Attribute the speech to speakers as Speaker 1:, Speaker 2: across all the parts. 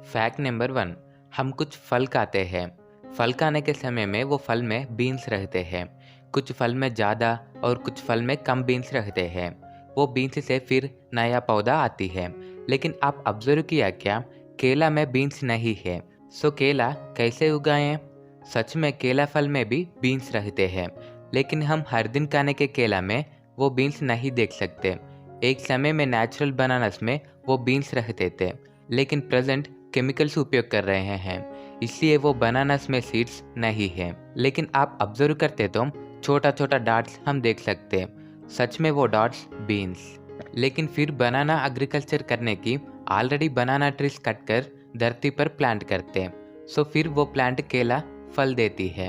Speaker 1: Fact number 1। हम कुछ फल खाते हैं। फल खाने के समय में वो फल में बीन्स रहते हैं। कुछ फल में ज़्यादा और कुछ फल में कम बीन्स रहते हैं। वो बीन्स से फिर नया पौधा आती है। लेकिन आप ऑब्जर्व किया क्या, केला में बीन्स नहीं है। सो केला कैसे उगाएं? सच में केला फल में भी बीन्स रहते हैं, लेकिन हम हर दिन खाने के केला में वो बीन्स नहीं देख सकते। एक समय में नेचुरल बनानास में वो बीन्स रहते थे, लेकिन प्रेजेंट केमिकल्स उपयोग कर रहे हैं, इसलिए वो बनानास में सीड्स नहीं है। लेकिन आप ऑब्जर्व करते तो छोटा छोटा डॉट्स हम देख सकते हैं। सच में वो डॉट्स बीन्स। लेकिन फिर बनाना एग्रीकल्चर करने की ऑलरेडी बनाना ट्रीज कट कर धरती पर प्लांट करते हैं। सो फिर वो प्लांट केला फल देती है।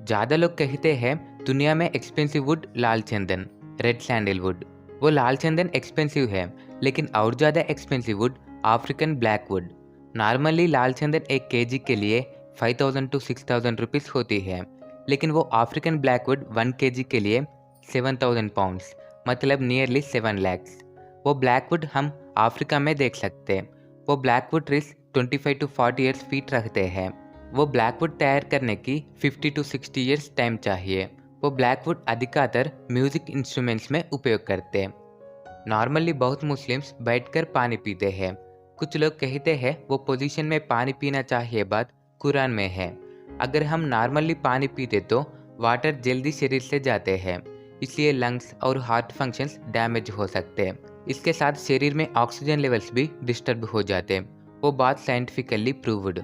Speaker 1: ज़्यादा लोग कहते हैं दुनिया में एक्सपेंसिव वुड लाल चंदन, रेड सैंडलवुड। वो लाल चंदन एक्सपेंसिव है, लेकिन और ज़्यादा expensive wood African black wood. Normally लाल चंदन एक केजी के लिए 5000 to 6000 रुपीज़ होती है, लेकिन वो अफ्रीकन ब्लैक वुड 1 केजी के लिए 7000 पाउंड्स, मतलब नियरली 7 lakhs। वो ब्लैक वुड हम अफ्रीका में देख सकते हैं। वो black wood trees 25 to 40 years feet रखते हैं। वो ब्लैक वुड तैयार करने की 50 to 60 years टाइम चाहिए। वो ब्लैक वुड अधिकतर म्यूजिक इंस्ट्रूमेंट्स में उपयोग करते हैं। नॉर्मली बहुत मुस्लिम्स बैठकर पानी पीते हैं। कुछ लोग कहते हैं वो पोजीशन में पानी पीना चाहिए, बात कुरान में है। अगर हम नॉर्मली पानी पीते तो वाटर जल्दी शरीर से जाते हैं, इसलिए लंग्स और हार्ट फंक्शंस डैमेज हो सकते हैं। इसके साथ शरीर में ऑक्सीजन लेवल्स भी डिस्टर्ब हो जाते हैं। वो बात साइंटिफिकली प्रूव्ड।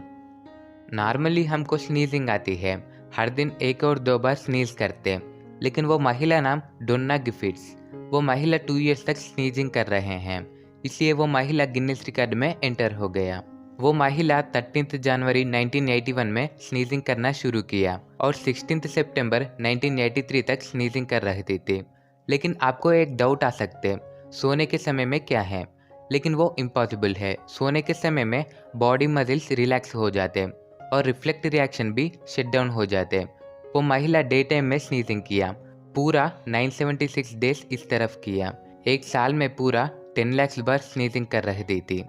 Speaker 1: नॉर्मली हमको स्नीजिंग आती है, हर दिन 1 और 2 बार स्नीज करते हैं, लेकिन वो महिला नाम डोन्ना गिफिट्स, वो महिला 2 years तक स्नीजिंग कर रहे हैं, इसलिए वो महिला गिनीज रिकॉर्ड में एंटर हो गया। वो महिला 13 जनवरी 1981 में स्नीजिंग करना शुरू किया और 16 सितंबर 1983 तक स्नीजिंग कर रही थी। लेकिन आपको एक डाउट आ सकते हैं, सोने के समय में क्या है? लेकिन वो इम्पॉसिबल है। सोने के समय में बॉडी मसल्स रिलैक्स हो जाते हैं और रिफ्लेक्ट रिएक्शन भी शट डाउन हो जाते हैं। वो महिला डे टाइम में स्नीजिंग किया, पूरा 976 डेज इस तरफ किया। एक साल में पूरा 10 lakhs बार स्नीजिंग कर रही थी।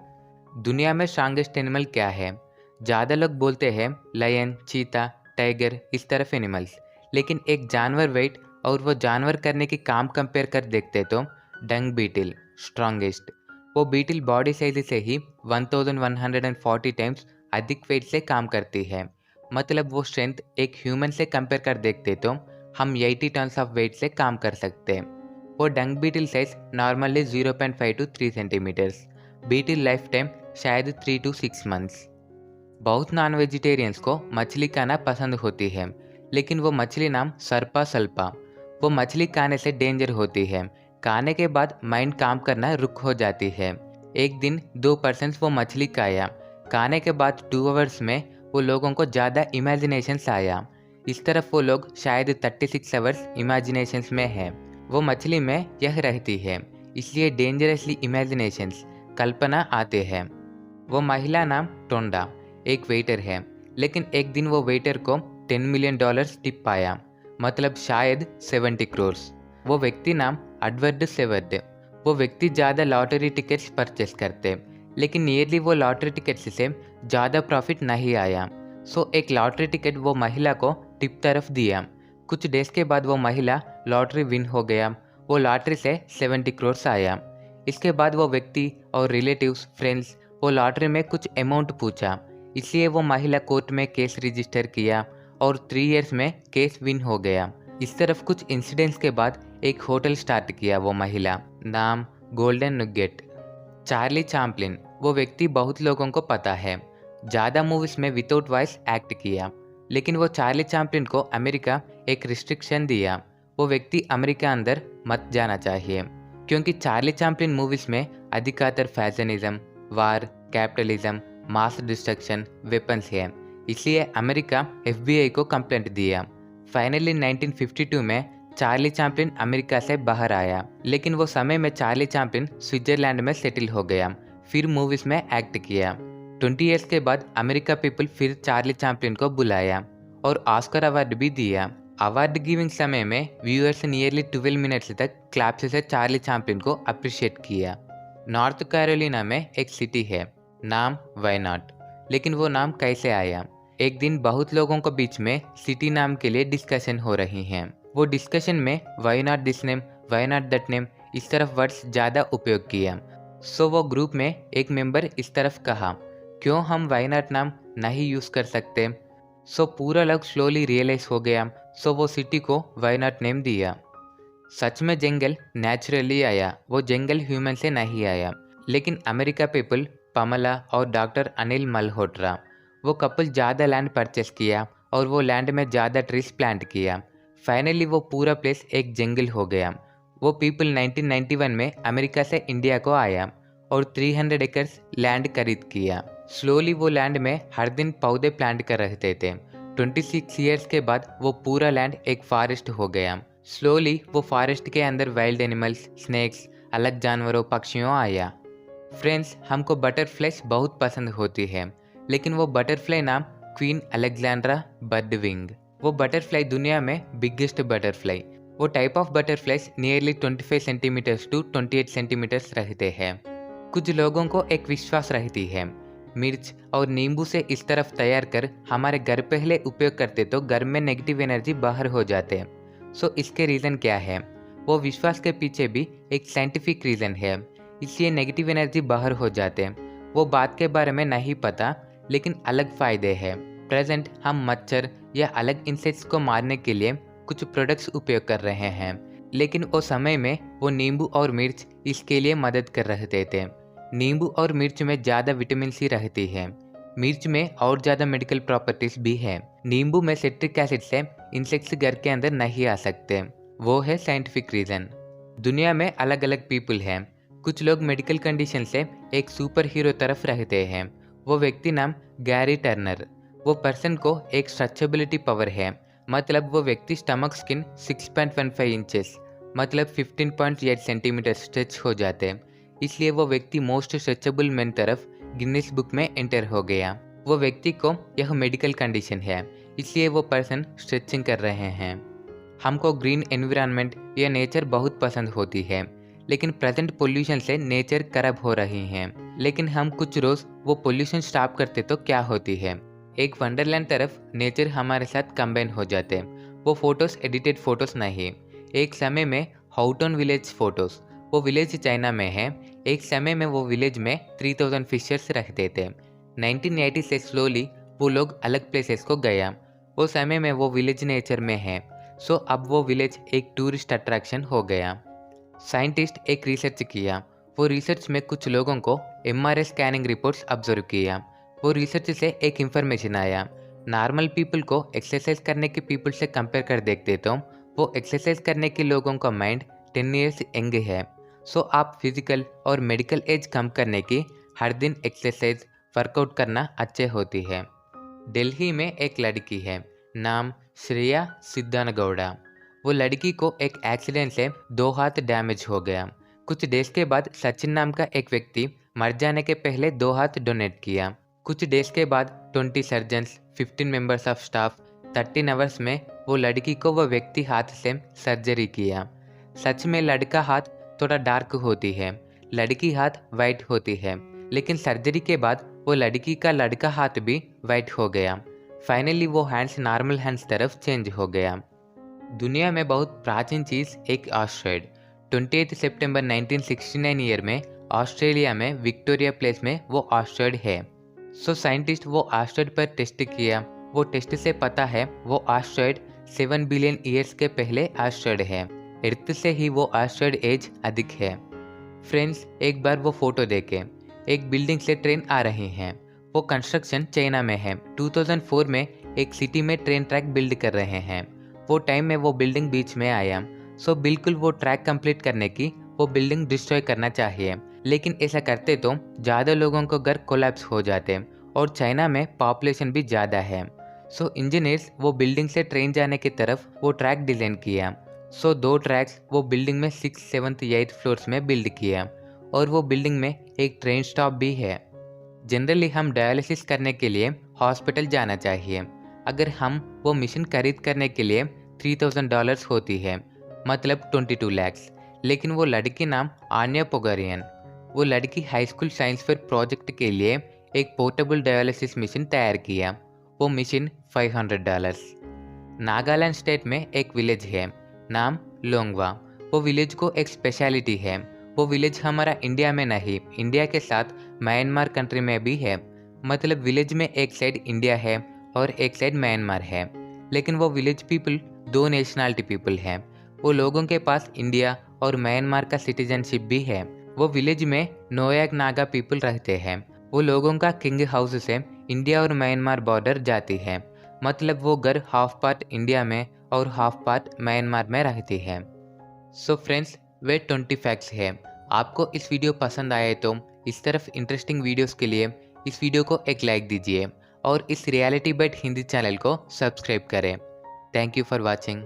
Speaker 1: दुनिया में स्ट्रांगेस्ट एनिमल क्या है? ज़्यादा लोग बोलते हैं लायन, चीता, टाइगर, इस तरफ एनिमल्स। लेकिन एक जानवर वेट और वो जानवर करने की काम कंपेयर कर देखते तो डंग बीटल स्ट्रांगेस्ट। वो बीटल बॉडी साइज से ही 1140 टाइम्स अधिक वेट से काम करती है। मतलब वो स्ट्रेंथ एक ह्यूमन से कंपेयर कर देखते तो हम 80 टन्स ऑफ वेट से काम कर सकते हैं। वो dung beetle size normally 0.5 to 3 centimetres. Beetle life time शायद 3 to 6 months। बहुत नॉन वेजिटेरियंस को मछली खाना पसंद होती है, लेकिन वो मछली नाम सर्पा सल्पा। वो मछली खाने से डेंजर होती है। खाने के बाद माइंड काम करना रुक हो जाती है। एक दिन 2 पर्सन्स वो मछली खाया। खाने के बाद 2 hours में वो लोगों को ज़्यादा इमेजिनेशंस आया। इस तरफ वो लोग शायद 36 hours इमेजिनेशंस में है। वो मछली में यह रहती है, इसलिए डेंजरसली इमेजिनेशंस कल्पना आते हैं। वो महिला नाम टोंडा एक वेटर है, लेकिन एक दिन वो वेटर को $10 million टिप पाया, मतलब शायद 70 crores। वो व्यक्ति नाम एडवर्ड सेवर्ड। वो व्यक्ति ज़्यादा लॉटरी टिकट्स परचेस करते, लेकिन नियरली वो लॉटरी टिकट्स से ज़्यादा प्रॉफिट नहीं आया। सो एक लॉटरी टिकट वो महिला को टिप तरफ दिया। कुछ डेज के बाद वो महिला लॉटरी विन हो गया। वो लॉटरी से 70 crores आया। इसके बाद वो व्यक्ति और रिलेटिव्स फ्रेंड्स वो लॉटरी में कुछ अमाउंट पूछा, इसलिए वो महिला कोर्ट में केस रजिस्टर किया और 3 years में केस विन हो गया। इस तरफ कुछ इंसिडेंट्स के बाद एक होटल स्टार्ट किया वो महिला, नाम गोल्डन नुगेट। चार्ली चैपलिन वो व्यक्ति बहुत लोगों को पता है, ज़्यादा मूवीज में विदाउट वॉइस एक्ट किया, लेकिन वो चार्ली चैपलिन को अमेरिका एक रिस्ट्रिक्शन दिया। वो व्यक्ति अमेरिका अंदर मत जाना चाहिए, क्योंकि चार्ली चैपलिन मूवीज में अधिकतर फैशनिज्म, वार, कैपिटलिज्म, मास डिस्ट्रक्शन, वेपन्स है, इसलिए अमेरिका FBI को कंप्लेंट दिया। फाइनली 1952 में चार्ली चैपलिन अमेरिका से बाहर आया, लेकिन वो समय में चार्ली चैपलिन स्विट्जरलैंड में सेटल हो गया, फिर मूवीज में एक्ट किया। 20 years के बाद अमेरिका पीपल फिर चार्ली चैपलिन को बुलाया और ऑस्कर अवार्ड भी दिया। अवार्ड गिविंग समय में व्यूअर्स नियरली 12 मिनट्स तक क्लैप्स से चार्ली चैपलिन को अप्रिशिएट किया। नॉर्थ कैरोलिना में एक सिटी है, नाम वायनाड। लेकिन वो नाम कैसे आया? एक दिन बहुत लोगों के बीच में सिटी नाम के लिए डिस्कशन हो रही हैं। वो डिस्कशन में why not this name, why not that name, इस तरफ वर्ड्स ज़्यादा उपयोग किया। सो वो ग्रुप में एक मेंबर इस तरफ कहा, क्यों हम वाई नॉट नाम नहीं यूज़ कर सकते? सो पूरा लोग स्लोली रियलाइज हो गया। सो वो सिटी को वाई नॉट नेम दिया। सच में जंगल नेचुरली आया, वो जंगल ह्यूमन से नहीं आया। लेकिन अमेरिका पीपल पमला और डॉक्टर अनिल मल्होत्रा, वो कपल ज़्यादा लैंड परचेस किया और वो लैंड में ज़्यादा ट्रीज प्लांट किया। फाइनली वो पूरा प्लेस एक जंगल हो गया। वो पीपल 1991 में अमेरिका से इंडिया को आया और 300 एकर्स लैंड खरीद किया। स्लोली वो लैंड में हर दिन पौधे प्लांट कर रहते थे। 26 ईयर्स के बाद वो पूरा लैंड एक फॉरेस्ट हो गया। स्लोली वो फॉरेस्ट के अंदर वाइल्ड एनिमल्स, स्नेक्स, अलग जानवरों, पक्षियों आया। फ्रेंड्स, हमको बटरफ्लाइज बहुत पसंद होती है, लेकिन वो बटरफ्लाई नाम क्वीन अलेक्जेंड्रा बर्डविंग। वो बटरफ्लाई दुनिया में बिगेस्ट बटरफ्लाई। वो type of butterflies nearly 25 centimetres to 28 centimetres रहते हैं। कुछ लोगों को एक विश्वास रहती है, मिर्च और नींबू से इस तरफ तैयार कर हमारे घर पहले उपयोग करते तो घर में नेगेटिव एनर्जी बाहर हो जाते। सो इसके रीज़न क्या है? वो विश्वास के पीछे भी एक साइंटिफिक रीज़न है, इसलिए नेगेटिव एनर्जी बाहर हो जाते। वो बात के बारे में नहीं पता, लेकिन अलग फ़ायदे हैं। प्रेजेंट हम मच्छर या अलग इंसेक्ट्स को मारने के लिए कुछ प्रोडक्ट्स उपयोग कर रहे हैं, लेकिन वो समय में वो नींबू और मिर्च इसके लिए मदद कर रहे थे। नींबू और मिर्च में ज़्यादा विटामिन सी रहती है। मिर्च में और ज़्यादा मेडिकल प्रॉपर्टीज भी है। नींबू में सिट्रिक एसिड से इंसेक्ट्स घर के अंदर नहीं आ सकते। वो है साइंटिफिक रीज़न। दुनिया में अलग अलग पीपल हैं। कुछ लोग मेडिकल कंडीशन से एक सुपर हीरो तरफ रहते हैं। वो व्यक्ति नाम गैरी टर्नर। वो पर्सन को एक स्ट्रेचेबिलिटी पावर है, मतलब वो व्यक्ति स्टमक स्किन 6.15 इंचेस मतलब 15.8 सेंटीमीटर स्ट्रेच हो जाते। इसलिए वो व्यक्ति मोस्ट स्ट्रेचेबल मैन तरफ गिनीज बुक में एंटर हो गया। वो व्यक्ति को यह मेडिकल कंडीशन है, इसलिए वो पर्सन स्ट्रेचिंग कर रहे हैं। हमको ग्रीन एनवायरनमेंट या नेचर बहुत पसंद होती है, लेकिन प्रेजेंट पोल्यूशन से नेचर खराब हो रही है। लेकिन हम कुछ रोज वो पोल्यूशन स्टॉप करते तो क्या होती है? एक वंडरलैंड तरफ नेचर हमारे साथ कंबाइन हो जाते। वो फोटोज एडिटेड फोटोज नहीं, एक समय में हाउटन विलेज फोटोज। वो विलेज चाइना में है। एक समय में वो विलेज में 3000 फिशर्स रहते थे। 1980 से स्लोली वो लोग अलग प्लेसेस को गया। वो समय में वो विलेज नेचर में है। सो अब वो विलेज एक टूरिस्ट अट्रैक्शन हो गया। साइंटिस्ट एक रिसर्च किया। वो रिसर्च में कुछ लोगों को MRI स्कैनिंग रिपोर्ट्स ऑब्जर्व किया। वो रिसर्च से एक इंफॉर्मेशन आया, नॉर्मल पीपल को एक्सरसाइज करने के पीपल से कंपेयर कर देखते तो वो एक्सरसाइज करने के लोगों का माइंड 10 ईयर्स यंग है। सो आप फिजिकल और मेडिकल एज कम करने की हर दिन एक्सरसाइज वर्कआउट करना अच्छे होती है। दिल्ली में एक लड़की है, नाम श्रेया सिद्धानगौड़ा। वो लड़की को एक एक्सीडेंट से 2 हाथ डैमेज हो गया। कुछ डेज के बाद सचिन नाम का एक व्यक्ति मर जाने के पहले 2 हाथ डोनेट किया। कुछ डेज के बाद 20 surgeons, 15 members of staff, 13 hours में वो लड़की को वो व्यक्ति हाथ से सर्जरी किया। सच में लड़का हाथ थोड़ा डार्क होती है, लड़की हाथ वाइट होती है, लेकिन सर्जरी के बाद वो लड़की का लड़का हाथ भी वाइट हो गया। फाइनली वो हैंड्स नॉर्मल हैंड्स तरफ चेंज हो गया। दुनिया में बहुत प्राचीन चीज़ एक एस्टेरॉयड। 28 सितंबर 1969 ईयर में ऑस्ट्रेलिया में विक्टोरिया प्लेस में वो एस्टेरॉयड है। सो साइंटिस्ट वो एस्टेरॉयड पर टेस्ट किया। वो टेस्ट से पता है वो एस्टेरॉयड 7 बिलियन ईयर्स के पहले एस्टेरॉयड है। अर्थ से ही वो एस्टेरॉयड एज अधिक है। फ्रेंड्स, एक बार वो फोटो देखे, एक बिल्डिंग से ट्रेन आ रही है। वो कंस्ट्रक्शन चाइना में है। 2004 में एक सिटी में ट्रेन ट्रैक बिल्ड कर रहे हैं। वो टाइम में वो बिल्डिंग बीच में आया। सो बिल्कुल वो ट्रैक कंप्लीट करने की वो बिल्डिंग डिस्ट्रॉय करना चाहिए, लेकिन ऐसा करते तो ज़्यादा लोगों को घर कोलैप्स हो जाते और चाइना में पॉपुलेशन भी ज़्यादा है। सो इंजीनियर्स वो बिल्डिंग से ट्रेन जाने की तरफ वो ट्रैक डिज़ाइन किया। सो 2 ट्रैक्स वो बिल्डिंग में 6th, 7th, 8th फ्लोर्स में बिल्ड किया और वो बिल्डिंग में एक ट्रेन स्टॉप भी है। जनरली हम डायलिसिस करने के लिए हॉस्पिटल जाना चाहिए। अगर हम वो मशीन खरीद करने के लिए $3000 होती है, मतलब 22 lakhs। लेकिन वो लड़की नाम आन्या पोगारियन, वो लड़की high school science fair project के लिए एक पोर्टेबल डायलिसिस मशीन तैयार किया। वो मशीन $500। नागालैंड स्टेट में एक विलेज है, नाम लोंगवा। वो विलेज को एक स्पेशलिटी है। वो विलेज हमारा इंडिया में नहीं, इंडिया के साथ म्यांमार कंट्री में भी है। मतलब विलेज में एक साइड इंडिया है और एक साइड म्यांमार है, लेकिन वो विलेज पीपल दो नेशनलिटी पीपल हैं। वो लोगों के पास इंडिया और म्यांमार का सिटीजनशिप भी है। वो विलेज में नोयाक नागा पीपल रहते हैं। वो लोगों का किंग हाउस से इंडिया और म्यांमार बॉर्डर जाती है। मतलब वो घर हाफ पार्ट इंडिया में और हाफ पार्ट म्यांमार में रहती है। सो फ्रेंड्स, वे 20 फैक्ट्स हैं। आपको इस वीडियो पसंद आए तो इस तरफ इंटरेस्टिंग वीडियोस के लिए इस वीडियो को एक लाइक दीजिए और इस रियलिटी बाइट हिंदी चैनल को सब्सक्राइब करें। Thank you for watching.